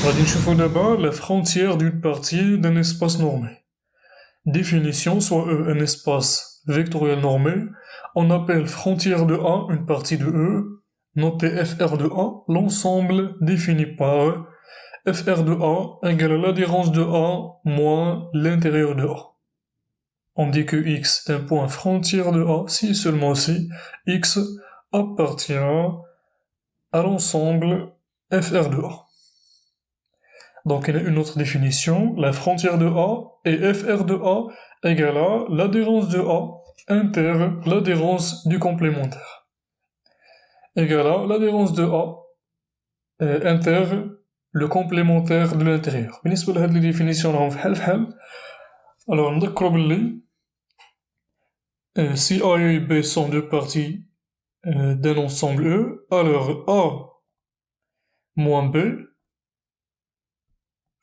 غادي نشوفو دابا la frontière d'une partie d'un espace normé. Définition, soit E un espace vectoriel normé, on appelle frontière de A une partie de E, notée FR de A, l'ensemble défini par FR de A égale à l'adhérence de A moins l'intérieur de A. On dit que X est un point frontière de A si et seulement si X appartient à l'ensemble FR de A. Donc il y a une autre définition, la frontière de A et FR de A égale à l'adhérence de A inter l'adhérence du complémentaire. Égale à l'adhérence de A inter le complémentaire de l'intérieur. بالنسبة لهاد les définitions راهم فحال فحال. Alors نذكروا باللي si A et B sont deux parties d'un ensemble E, alors A moins B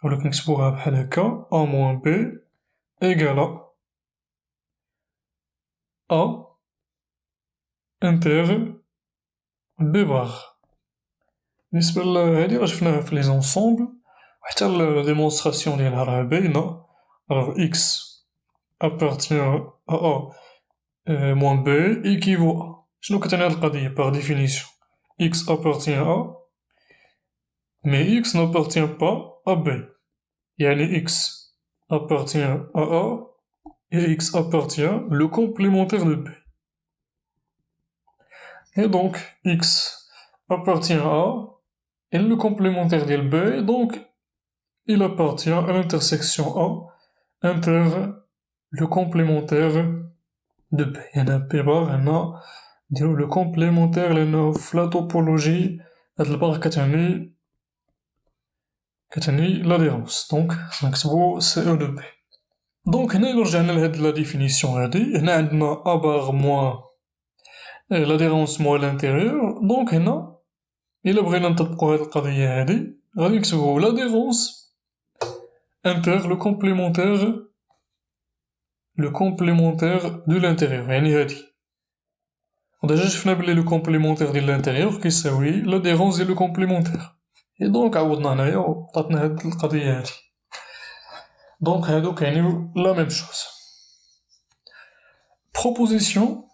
ولا كنكتبوها بحال هكا A moins B égale A inter B bar. بالنسبة لهادي راه شفناها في لي زونسومبل وحتى الديمونستراسيون ديالها راه باينة. Alors X appartient à A moins B équivaut à. شنو كتعني هاد القضية par définition؟ X appartient à A mais X n'appartient pas à B. يعني X appartient à A et X appartient le complémentaire de B. Et donc X appartient à A et le complémentaire de B, donc il appartient à l'intersection A inter le complémentaire de B. Il y en a P bar, il y en a le complémentaire لأنه في la topologie هاد البار كتعني l'adhérence. Donc نكتبو CE de B. Donc هنا إلا رجعنا لهاد la définition هادي هنا عندنا A bar moins l'adhérence moins l'intérieur. Donc هنا إلا بغينا نطبقو هاد القضية هادي غادي نكتبو l'adhérence inter le complémentaire de l'intérieur. يعني هادي وديجا شفنا بلي le complémentaire ديال l'intérieur كيساوي l'adhérence ديال le complémentaire. Et donc عوضنا هنايا وعطاتنا هاد القضية هادي. Donc هادو كيعنيو la même chose. Proposition.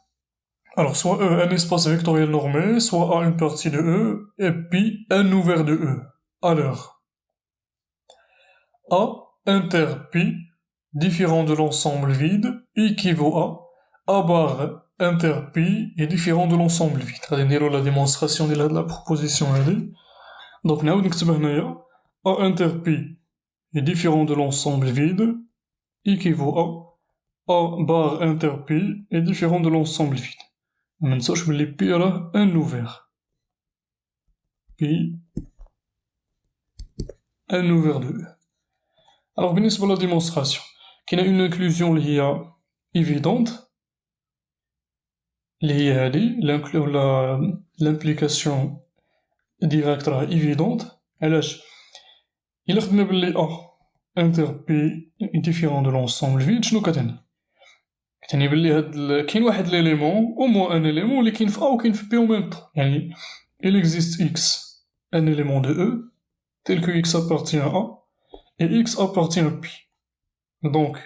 Alors soit E un espace vectoriel normé, soit A une partie de E et puis un ouvert de E. Alors A inter pi différent de l'ensemble vide équivaut à A bar inter pi est différent de l'ensemble vide. غادي نديرو la démonstration ديال هاد la proposition هادي. Donc نعاود نكتب هنايا A inter pi est différent de l'ensemble vide équivaut à A bar inter pi est différent de l'ensemble vide. مننساوش بلي بي راه ان اوفير بي ان اوفير دو. Alors بالنسبة لا ديمونستراسيون كاينة اون انكلوزيون اللي هي ايفيدونت اللي هي هادي لامبليكاسيون ديريكت راه ايفيدونت. علاش؟ إلا خدنا بلي A انتر بي ديفيرون دو لونسومبل فيد شنو كتعني؟ كتعني بلي هاد كاين واحد ليليمون او موان ان élément اللي كاين في A و كاين في B en même temps. يعني il existe X un élément de E tel que X appartient à A et X appartient à P. Donc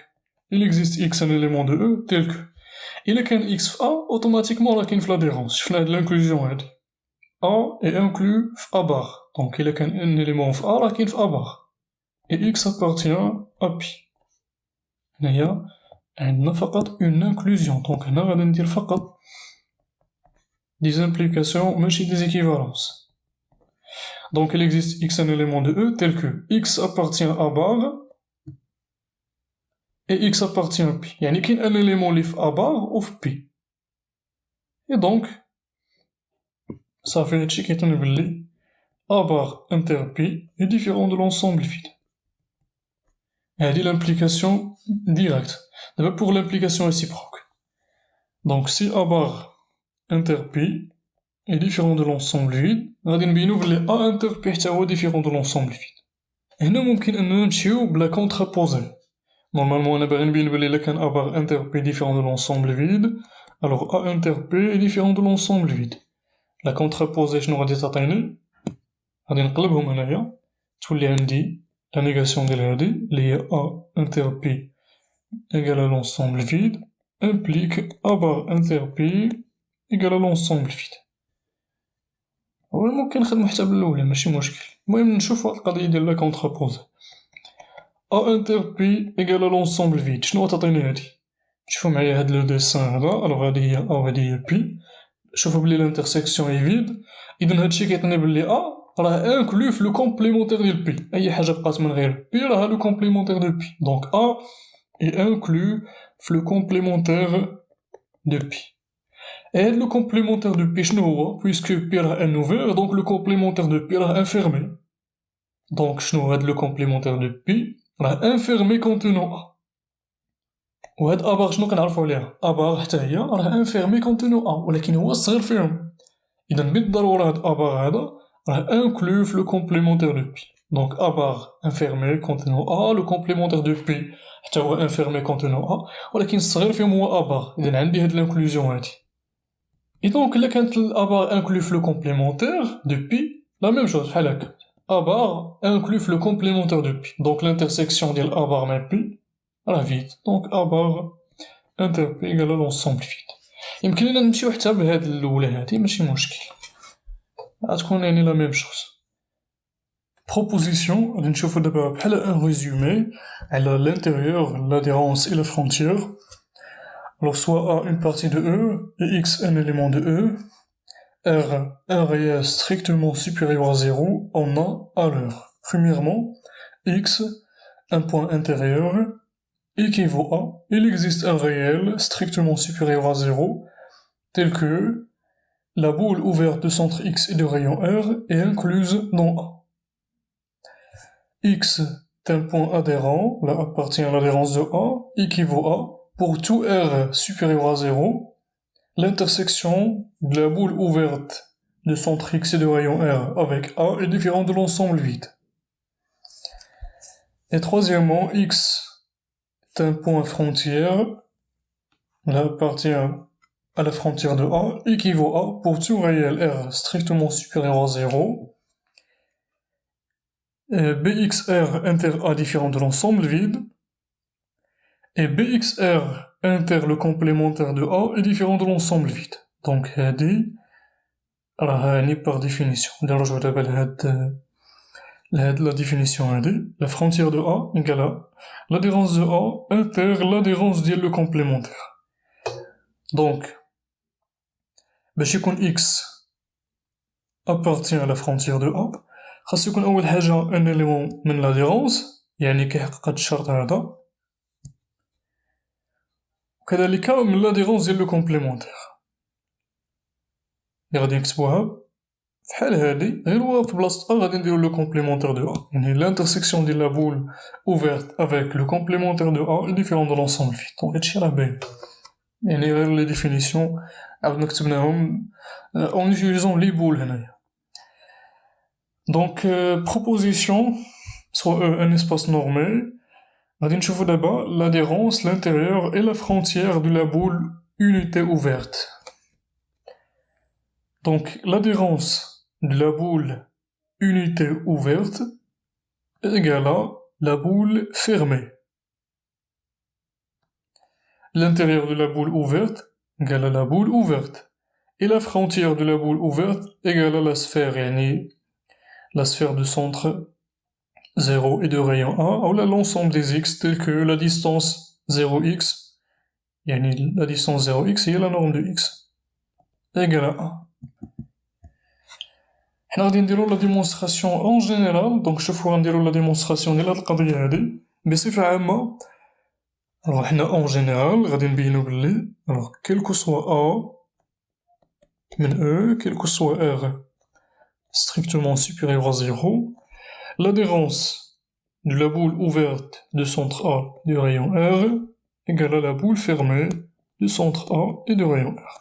il existe X un élément de E tel que إلا كان X في A automatiquement راه كاين في l'adhérence. شفنا هاد l'inclusion هادي A est inclus في A bar. Donc إلا كان un élément في A راه كاين في A bar et X appartient à P. هنايا عندنا فقط une inclusion. Donc هنا غادي ندير فقط des implications ماشي des équivalences. Donc il existe X un élément de E tel que X appartient à bar et X appartient à P. يعني كاين un élément اللي في A bar و في P. Et donc صافي هادشي كيعطيني بلي A bar inter P est différent de l'ensemble vide. هادي l'implication directe. D'abord pour l'implication réciproque. Donc si A bar inter P est différent de l'ensemble vide غادي نبينو بلي A inter P حتى هو différent de l'ensemble vide. هنا ممكن أننا نمشيو بلا contraposé. Normalement أنا باغي نبين بلي إلا كان A bar inter P différent de l'ensemble vide alors A inter P est différent de l'ensemble vide. La contraposé شنو غادي تعطيني؟ غادي نقلبهم هنايا تولي عندي لا نيغاسيون ديال هادي اللي هي A inter P égale à l'ensemble vide implique A bar inter P égale à l'ensemble vide. هو ممكن نخدمو حتى بالأولى ماشي مشكل. المهم نشوفو هاد القضية ديال لا كونترابوزي. A inter P égale à l'ensemble vide. شنو تعطيني هادي؟ شوفو معايا هاد لو ديسان هذا، الوغ هادي هي A وهادي هي P. شوفو بلي لانترسيكسيون هي فيد، إذن هادشي كيعطيني بلي A راه انكلو في لو كومبليمونتير ديال بي. أي حاجة بقات من غير بي راها لو كومبليمونتير دو بي. دونك A est inclus في لو كومبليمونتير دو بي. Et le complémentaire de P شنو هو؟ puisque P راه ان ouvert donc le complémentaire de P راه enfermé. donc شنو هاد le complémentaire de P راه enfermé contenant A. وهاد A بار شنو كنعرفو عليها؟ A بار حتى هي راه enfermé contenant A ولكن هو الصغير فيهم. إذا بالضرورة هاد A بار هذا راه inclus في le complémentaire de P. donc A bar enfermé contenant A le complémentaire de P حتى هو enfermé contenant A ولكن الصغير فيهم هو A bar. إذا عندي هاد l'inclusion هادي. Et donc, là, quand A bar inclut le complémentaire de pi, la même chose, A bar inclut le complémentaire de pi. Donc, l'intersection de A bar et pi, elle est vide. Donc, A bar inter pi égale à l'ensemble vide. يمكن لنا نمشيو حتى بهاد الأولى هادي ماشي مشكل. غتكون يعني la même chose. Proposition, غادي نشوفو دابا بحال ان résumé على l'intérieur, l'adhérence et la frontière. Alors, soit A une partie de E et X un élément de E, R un réel strictement supérieur à 0 en A à l'heure. Premièrement, X, un point intérieur, équivaut à, il existe un réel strictement supérieur à 0, tel que la boule ouverte de centre X et de rayon R est incluse dans A. X est un point adhérent, là appartient à l'adhérence de A, équivaut à, pour tout R supérieur à 0, l'intersection de la boule ouverte de centre X et de rayon R avec A est différente de l'ensemble vide. Et troisièmement, X est un point frontière, là appartient à la frontière de A, équivaut à pour tout réel R strictement supérieur à 0, et BXR inter A différent de l'ensemble vide, et BXR inter le complémentaire de A est différent de l'ensemble vide. Donc, هادي راه هاني par définition. نرجعو دابا لهاد la définition هادي. La frontière de A égale à l'adhérence de A inter l'adhérence ديال le complémentaire. Donc, باش يكون X appartient à la frontière de A خاص يكون أول حاجة un élément من l'adhérence يعني كيحقق هاد الشرط هذا وكذلك من l'adhérence ديال le complémentaire. اللي غادي نكتبوها فحال هادي غير هو في بلاصة A غادي نديرو لو complémentaire de A يعني l'intersection ديال la boule ouverte avec le complémentaire de A est différent de l'ensemble vide. donc هادشي راه باين يعني غير لي ديفينيسيون عاودنا كتبناهم en utilisant les boules هنايا. donc proposition soit un espace normé غادي نشوفو دابا l'adhérence, l'intérieur et la frontière de la boule unité ouverte. donc l'adhérence de la boule unité ouverte égale à la boule fermée. L'intérieur de la boule ouverte égale à la boule ouverte. Et la frontière de la boule ouverte égale à la sphère, yani la sphère de centre 0 et de rayon A, ou là l'ensemble des X tel que la distance 0x, yani la distance 0x est la norme de X, égale à A. حنا غادي نديرو لا ديمونستراسيون اون جينيرال دونك شوفو غنديرو لا ديمونستراسيون ديال هاد القضيه هادي بصفه عامه. الوغ حنا اون جينيرال غادي نبينو بلي الوغ كيلكو سوا A من E كيلكو سوا R strictement supérieur à 0, l'adhérence de la boule ouverte de centre A du rayon R égale à la boule fermée du centre A et du rayon R.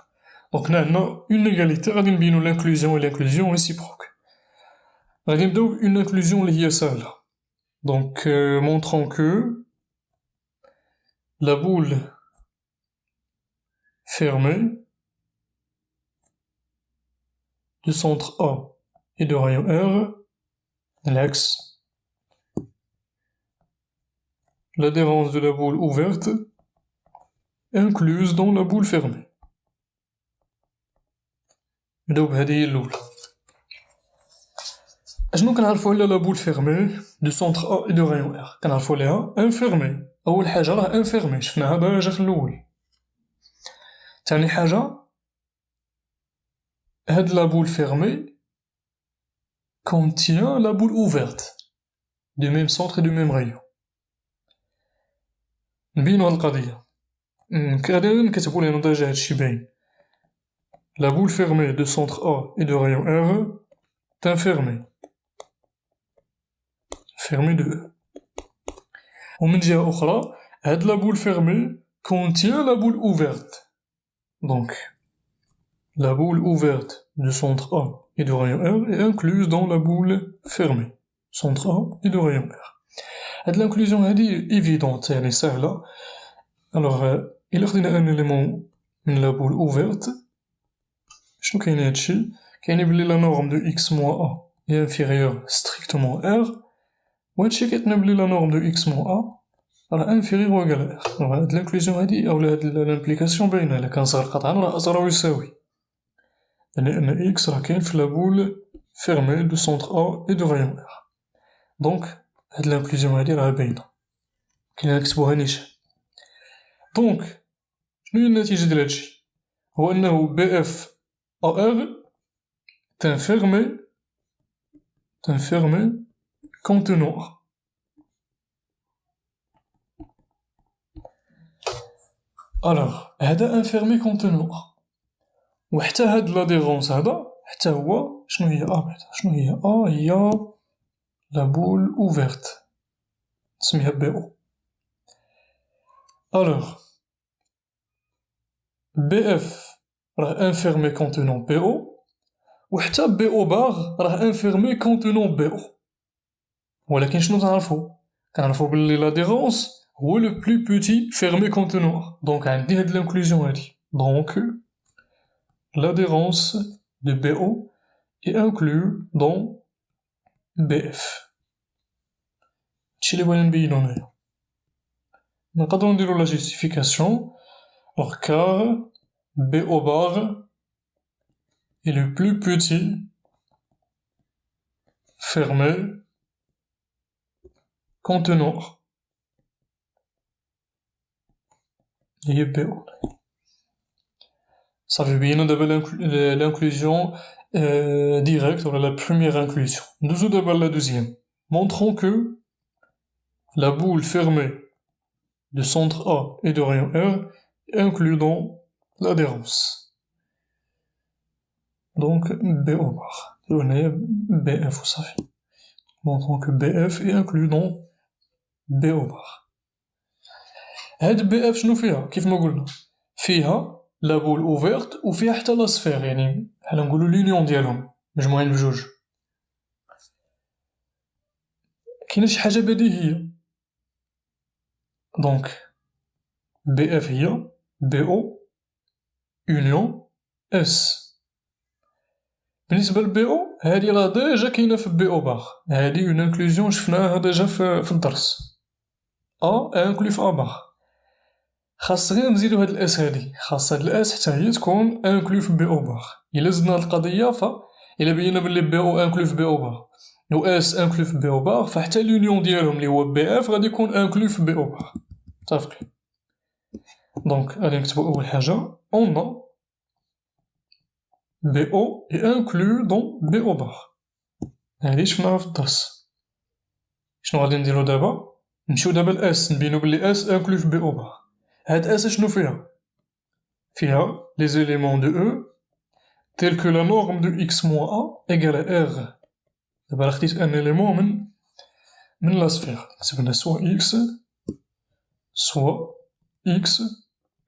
Donc là, on a une égalité, غادي نبينو l'inclusion et l'inclusion réciproque. غادي نبداو une inclusion اللي هي سهلة. Donc montrant que la boule fermée du centre A et de rayon R, l'axe l'adhérence de la boule ouverte incluse dans la boule fermée. نبداو بهذه هي الأولى. أشنو كنعرفو على لا بول فيرمي دو سونتر أ و دو رايون إر؟ كنعرفو عليها انفيرمي، أول حاجة راه انفيرمي شفناها ديجا في الأول. تاني حاجة هاد لا بول فيرمي contient la boule ouverte du même centre et du même rayon. نبينو هاد القضية. غادي نكتبو لينا ديجا هادشي باين. La boule fermée de centre A et de rayon R est infermée. Fermée de E. ومن جهة أخرى هاد la boule fermée contient la boule ouverte. Donc la boule ouverte du centre A et du rayon R est incluse dans la boule fermée. Centre A et de rayon R. هاد l'inclusion هادي évidente يعني سهلة. Alors إلا خدينا un élément من la boule ouverte شنو كاين هادشي؟ كاين بلي لا نورم دو x moins a est inférieure strictement r وهادشي كيعطينا بلي لا نورم دو x moins a راه inférieur و égal r. هاد l'inclusion هادي أولا هاد l'implication باينة إلا كان صغر قطعا راه أصغر راه يساوي لأن x راه كاين في لا بول fermée دو centre a et de rayon r. دونك هاد l'inclusion هادي راه باينة كاين نكتبوها نيشان. دونك شنو هي النتيجة ديال هادشي؟ هو أنه bf AR est enfermé contenant A. Alors, هذا enfermé contenant A. وحتى هاد l'adhérence هذا حتى هو شنو هي A بعدا؟ شنو هي A؟ هي la boule ouverte نسميها BO. Alors, BF راه enfermé contenant BO وحتى BO بار راه enfermé contenant BO. ولكن شنو كنعرفو بلي l'adhérence هو le plus petit fermé contenant A. Donc عندي هاد l'inclusion هادي. Donc l'adhérence de BO est inclus dans BF. هادشي اللي بغينا نبينو هنايا. نقدرو نديرو لا justification alors car BO bar est le plus petit fermé contenant A. هي BO. صافي بينا دابا l'inclusion directe ولا la première inclusion. ندوزو دابا la deuxième. Montrons que la boule fermée de centre A et de rayon R est inclus dans l'adhérence. Donc BO bar. Donnez BF au صافي. Montrons que BF est inclus dans BO bar. هاد BF شنو فيها؟ كيف ما قلنا فيها لا بول اوفيرت وفيها حتى لا سفير يعني بحال نقولو لونيون ديالهم مجموعين بجوج. كاينه شي حاجة بديهية. دونك BF هي BO union S. بالنسبة لBO هادي راه ديجا كاينة في BO بار. هادي اون انكلوزيون شفناها ديجا في الدرس. A inclus في A بار. خاص غير نزيدو هاد الاس هادي، خاص هاد الاس حتى هي تكون انكلو في بي او بار. الا زدنا هاد القضيه الا بينا بلي بي او انكلو في بي او بار و اس انكلو في بي او بار فحتى لونيون ديالهم اللي هو بي اف غادي يكون انكلو في بي او بار. متفقين؟ دونك غادي نكتبو اول حاجه اون بي او اي انكلو دون بي او بار. هادي شفناها في الدرس. شنو غادي نديرو دابا؟ نمشيو دابا لاس نبينو بلي اس انكلو في بي او بار. هاد اس شنو فيها؟ فيها les éléments de E tels que la norme de x moins a égale à R. دابا خديت ان élément من لا سفير كتبنا soit x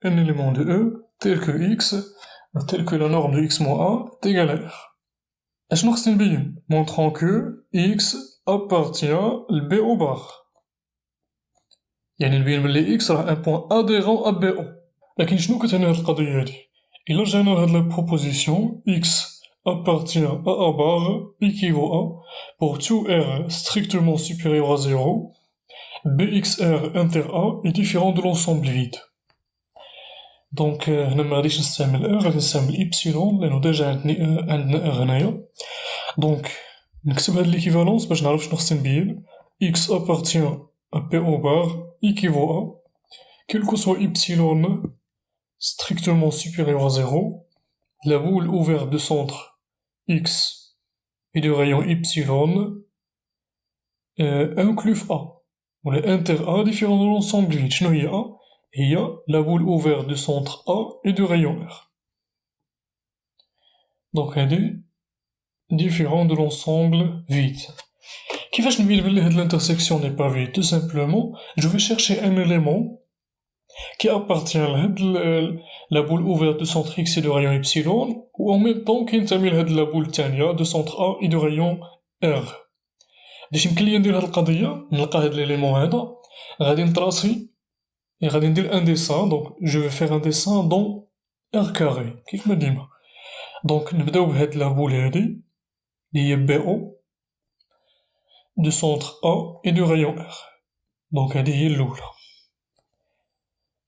un élément de E tel que la norme de x moins a est égale à R. اشنو خصني نبين؟ montrant que x appartient ل B au bar. يعني نبين بلي x راه ان بوان adhérent à BO. لكن شنو كتعني هاد القضية هادي؟ إلا رجعنا لهاد لا بروبوزيسيون x appartient à A bar équivaut à pour tout R strictement supérieur à 0 BXR inter A est différent de l'ensemble vide. Donc هنا ما غاديش نستعمل R غادي نستعمل إبسيلون لأنو ديجا عندنا R هنايا. دونك نكتب هاد l'équivalence باش نعرف شنو خصني نبين. X appartient à P au bar équivaut à quel que soit Epsilon strictement supérieur à 0, la boule ouverte de centre X et de rayon Epsilon inclut A. Ou le inter A différent de l'ensemble vide. شنو هي A؟ هي la boule ouverte de centre A et de rayon R. Donc elle est différent de l'ensemble vide. كيفاش نبين بلي هاد l'intersection n'est pas vide? Tout simplement, je vais chercher un élément qui appartient à la boule ouverte de centre X et de rayon Epsilon ou en même temps كينتمي لهاد la boule الثانية de centre A et de rayon R. باش يمكن ليا ندير هاد القضية نلقى هاد ليليمون هذا غادي نطراسي غادي ندير ان dessin donc je vais faire un dessin dans R carré كيف ما ديما. دونك نبداو بهاد لا بول هادي اللي هي BO de centre A et de rayon R. دونك هادي هي الأولى.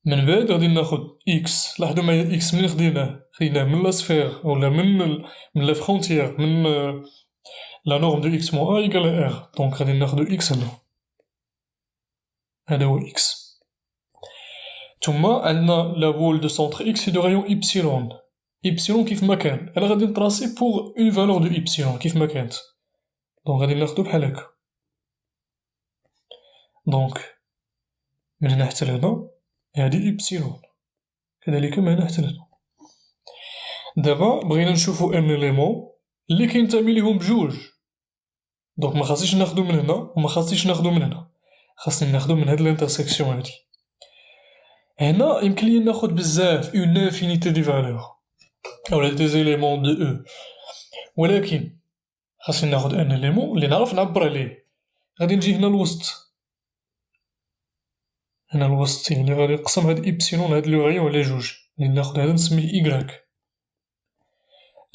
من بعد غادي ناخد X. لاحظوا معايا X منين خديناه من لا سفير ولا من لا فرونتيير من لا نورم دو X moins A égale R. دونك غادي ناخدو X هنا. هذا هو X. ثم عندنا لا بول دو سونتر X دو رايون إبسيلون. إبسيلون كيف ما كان. أنا غادي نطراسي بوغ أون فالور دو إبسيلون كيف ما كانت. دونك غادي ناخدو بحال هاكا. دونك من هنا حتى لهنا هادي إبسيلون. كذلك من هنا حتى لهنا. دابا بغينا نشوفو ان إليمون اللي كينتمي ليهم بجوج. دونك مخاصنيش ناخدو من هنا ومخاصنيش ناخدو من هنا. خاصني ناخدو من هاد الانترسيكسيون هادي. هنا يمكن ليا ناخد بزاف اون انفينيتي دي فالور اولا دي زيليمون دو او، ولكن خاصني ناخد ان إليمون اللي نعرف نعبر عليه. غادي نجي هنا الوسط، هنا الوسط يعني غادي نقسم هاد إبسيلون هاد لو غيون على جوج، غادي ناخد هذا نسميه إيكغاك.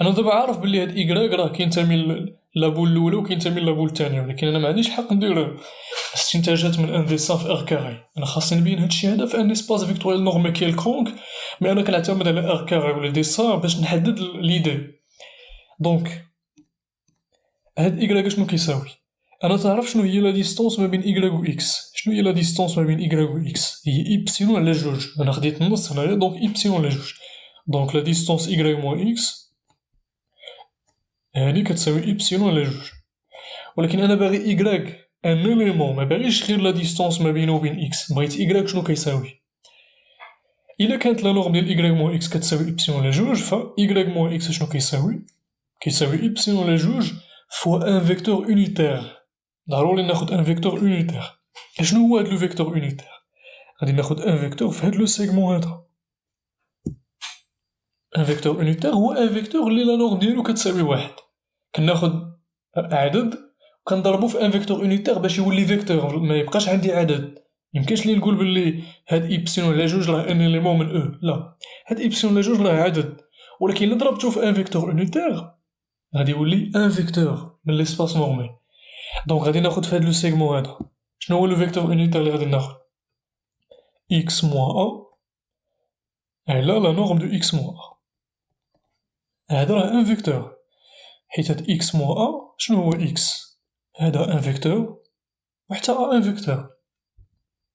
أنا دابا عارف بلي هاد إيكغاك راه كينتمي لابول الأولى وكينتمي لابول الثانية، ولكن أنا معنديش الحق ندير استنتاجات من ان ديسان في ار كاري. أنا خاصني نبين هادشي هذا في ان اسباس فيكتوريال نورمي كيلكونك، مي أنا كنعتمد على ار كاري ولا ديسان باش نحدد ليدي. دونك هاد إيكغاك شنو كيساوي؟ أنا تعرف شنو هي لا ديستونس ما بين إيكغاك و إكس؟ شنو هي لا ديستونس ما بين إيكغاك و إكس؟ هي إبسيلون على جوج. أنا خديت النص هنايا دونك إبسيلون على جوج. دونك لا ديستونس إيكغاك موان إكس هادي كتساوي إبسيلون على جوج. ولكن أنا باغي إيكغاك ان إليمون، ما باغيش غير لا ديستونس ما بينه وبين إكس، بغيت إيكغاك شنو كيساوي. إلا كانت لا نورم ديال إيكغاك موان إكس كتساوي إبسيلون على جوج، فا إيكغاك موان إكس شنو كيساوي؟ كيساوي إبسيلون على جوج فوا ان فيكتور أونيتير. ضروري ناخد ان فيكتور أونيتير. شنو هو هاد لو فيكتور أونيتير؟ غادي ناخد ان فيكتور في هاد لو سيغمون هذا. ان فيكتور أونيتير هو ان فيكتور اللي لا نورم ديالو كتساوي واحد. كناخد عدد وكنضربو في ان فيكتور أونيتير باش يولي فيكتور، ما يبقاش عندي عدد. ميمكنش لي نقول بلي هاد إبسيلون على جوج راه ان إليمون من أو، لا، هاد إبسيلون على جوج راه عدد، ولكن إلا ضربتو في ان فيكتور أونيتير غادي يولي ان فيكتور من ليسباس نورمي. دونك غادي ناخد في هاد لو سيغمون هذا. شنو هو لو فيكتور أونيتير اللي غادي ناخد؟ إكس موان أ على لا نورم دو إكس موان أ. هذا راه ان فيكتور، حيت هاد إكس موان أ شنو هو إكس؟ هذا ان فيكتور وحتى أ ان فيكتور،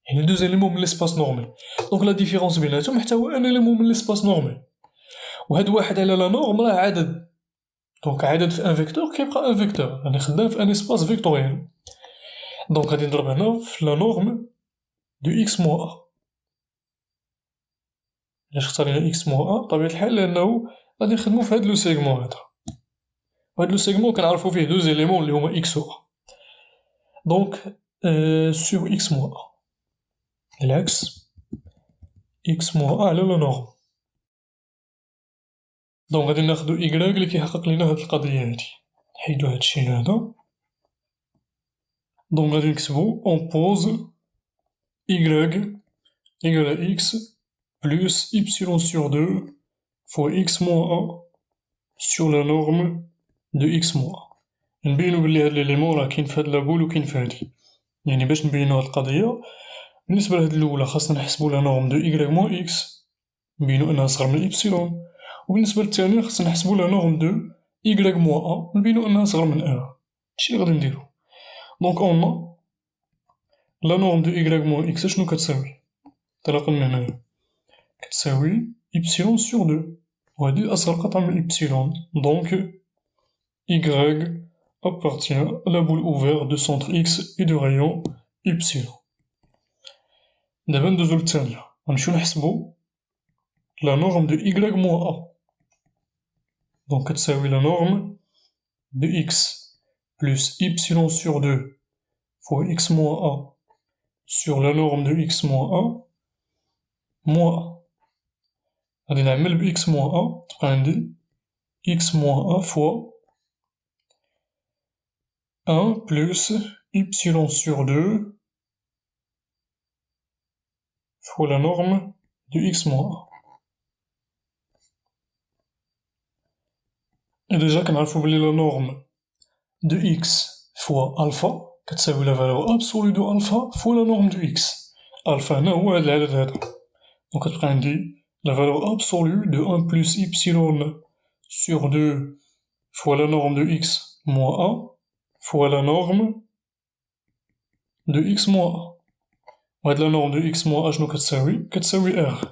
يعني دو زيليمون من ليسباس نورمي. دونك لا ديفيرونس بيناتهم حتى هو ان إليمون من ليسباس نورمي. وهاد واحد على لا نورم راه عدد، دونك عدد في ان فيكتور كيبقى ان فيكتور، راني خدام في ان اسباس فيكتوريال. دونك غادي نضرب هنا في لا نورم دو إكس موان أ. علاش اختارينا إكس موان أ؟ بطبيعة الحال لأنه غادي نخدمو في هاد لو سيغمون هذا، وهاد لو سيغمون كنعرفو فيه دو زيليمون اللي هما إكس و أ. دونك سور إكس موان أ العكس إكس موان أ على لا نورم. دونك غادي ناخدو إيكغاك اللي كيحقق لينا هاد القضية هادي، نحيدو هادشي هذا. دونك غادي نكتبو أون بوز إيكغاك إيكال à x plus y sur 2 fois x moins 1 sur la norme de x moins 1. نبينو بلي هاد ليليمون راه كاين في هاد لابول و كاين في هادي. يعني باش نبينو هاد القضية، بالنسبة لهاد الأولى خاصنا نحسبو لا نورم دو إيكغيك موان إكس، نبينو أنها صغر من إبسيلون، وبالنسبة للثانية خاصنا نحسبو لا نورم دو إيكغيك موان أ، نبينو أنها صغر من إر. هادشي لي غادي نديرو. دونك أون لا نورم دو إيكغيك موان إكس شنو كتساوي؟ انطلاقا من هنايا كتساوي إبسيلون سور دو، وهادي أصغر قطعة من إبسيلون، دونك Y appartient à la boule ouverte de centre X et de rayon Y. دابا ندوزو للثانية، غنمشيو نحسبو لا نورم دو Y موان أ، دونك كتساوي لا نورم دو X بلوس Y sur 2 fois X moins A sur la norme de X moins A moins A. غادي نعمل ب X moins A، تبقى عندي X moins A fois 1 plus Y sur 2 fois la norme de X moins A. Et déjà كنعرفو بلي لا نورم دو X fois ألفا كتساوي لا فالور أبسولو دو ألفا فوا لا نورم دو X. ألفا هنا هو هاد العدد هذا، دونك كتبقى عندي لا فالور أبسولو دو 1 plus Y sur 2 fois la norme de X moins A fois la norme de X moins A. وهاد لا نورم دو X moins A شنو كتساوي؟ كتساوي R.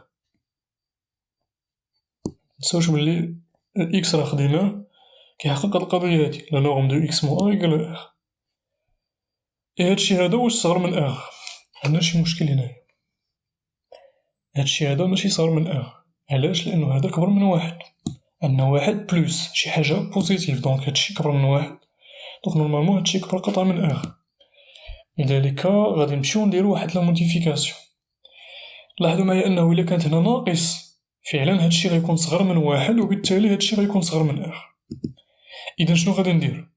متنساوش بلي X راه خديناه كيحقق هاد القضية هادي، لا نورم دو X moins A يقال R. إي هادشي هادا واش صغر من R؟ عندنا شي مشكل هنايا، هادشي هادا ماشي صغر من R، علاش؟ لأنو هادا كبر من واحد، عندنا واحد بلوس شي حاجة بوزيتيف، دونك هادشي كبر من واحد، دونك نورمالمون هادشي كبر قطعة من R. لذلك غادي نمشيو نديرو واحد لا موديفيكاسيون. لاحظو معايا أنه إلا كانت هنا ناقص فعلا هادشي غيكون صغر من واحد، وبالتالي هادشي غيكون صغر من R. إذا شنو غادي ندير؟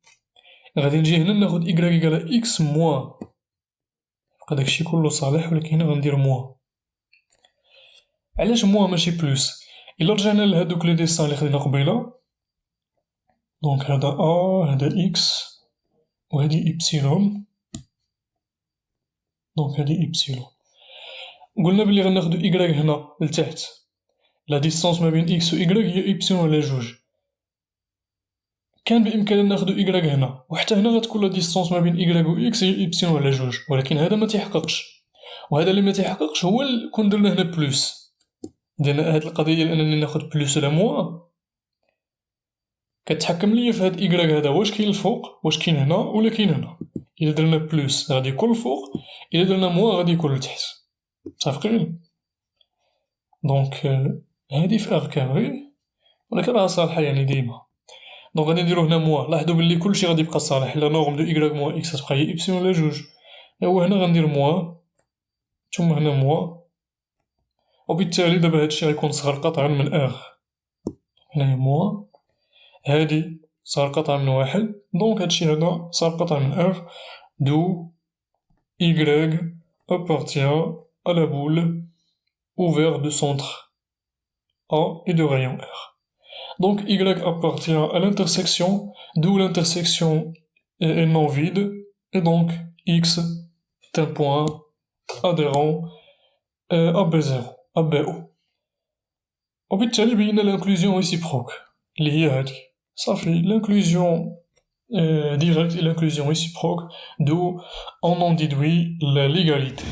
غادي نجي هنا ناخد Y يقال X موان، بقا داكشي كلو صالح، ولكن هنا غندير موان. علاش موان ماشي بلوس؟ إلا رجعنا لهادوك لي ديسان لي خدينا قبيلة، دونك هدا أ هدا إكس وهادي إبسيلون، دونك هادي إبسيلون. قلنا بلي غناخدو إيكغيك هنا لتحت، لا ديستونس ما بين إكس و إيكغيك هي إبسيلون على جوج، كان بإمكاننا ناخدو إيكغيك هنا، وحتى هنا غتكون لا ديستونس ما بين إيكغيك و إكس هي إبسيلون على جوج، ولكن هذا ما تيحققش، وهذا اللي ما تيحققش هو كون درنا هنا بلوس، درنا هاد القضية أنني ناخد بلوس ولا موان كتحكم ليا في هاد إيكغيك هذا واش كاين الفوق، واش كاين هنا ولا كاين هنا. إلا درنا بلوس غادي يكون الفوق، إلا درنا موان غادي يكون لتحت، متفقين؟ دونك هادي في إغ كاري، ولكن راها صالحة يعني ديما. دونك غادي نديرو هنا موان، لاحظو بلي كلشي غادي يبقى صالح، لا نورم دو إيكغيك موان إكس غتبقى هي إبسيلون على جوج، إوا هنا غندير موان، ثم هنا موان، وبالتالي دابا هادشي غيكون صغر قطعا من إغ. هنايا موان، هادي صغر قطعا من واحد، دونك هادشي هدا صغر قطعا من إغ، دو Y appartient à la boule ouverte de centre A et de rayon R. Donc Y appartient à l'intersection, d'où l'intersection est non vide, et donc X est un point adhérent à B0, à BO. وبالتالي بينا l'inclusion réciproque اللي هي هادي، صافي l'inclusion directe et l'inclusion réciproque, d'où on en déduit l'égalité.